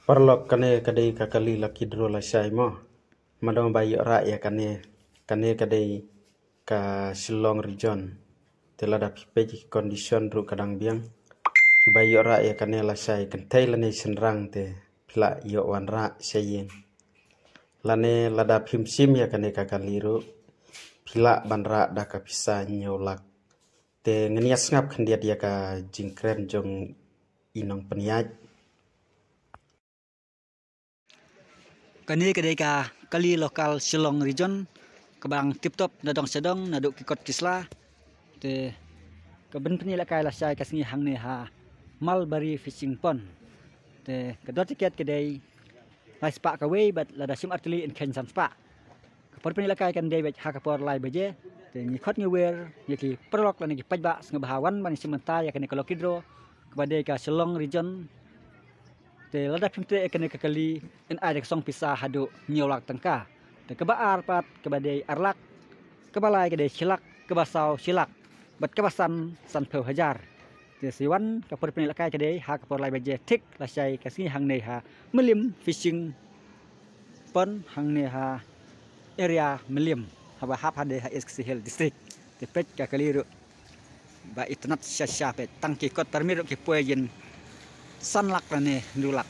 Parlok kane kadai kakali laki dro la syai mo. Madong bayi rak ya kane kadai ka Shillong region. Telada pipeji kondisyon ru kadang biang. Ki bayi rak ya kane la syai kentai lane senrang te pila yo wan rak syayin. Lane lada pimsim ya kane kakali ru pila ban rak da ka pisa nyolak. Te ngenias ngap kendia dia ka jingkren jong inong peniaj. Kani kedai ka kali lokal Shillong region kebang tip top nadong sedong naduk kikot kisla te keben penila kai la syai kasni hang ne ha Mulberry Fishing Pond te kedot tiket kedai lai spa ka wei bat lada sim artili in ken san spa kapor penila kai kan dei bet ha kapor lai beje te ni khot ni wer yaki perlok la ni pajba ngabahawan ban simenta ya kene kalokidro kebadai ka Shillong region te lada pimte kene kakali en ai song pisa hadu nyolak tengka te kebaar pat kebadai arlak kebalai kedai silak kebasau silak bat kebasan san peu hajar te siwan kapor penila kai kedai ha kapor lai beje tik la syai kasni hang nei ha melim fishing pond hang nei ha area melim haba hap hade ha SKC Hill district te pet kakali ru ba itnat syasya pet tangki kot termiru ki poyen sanlak rane dulak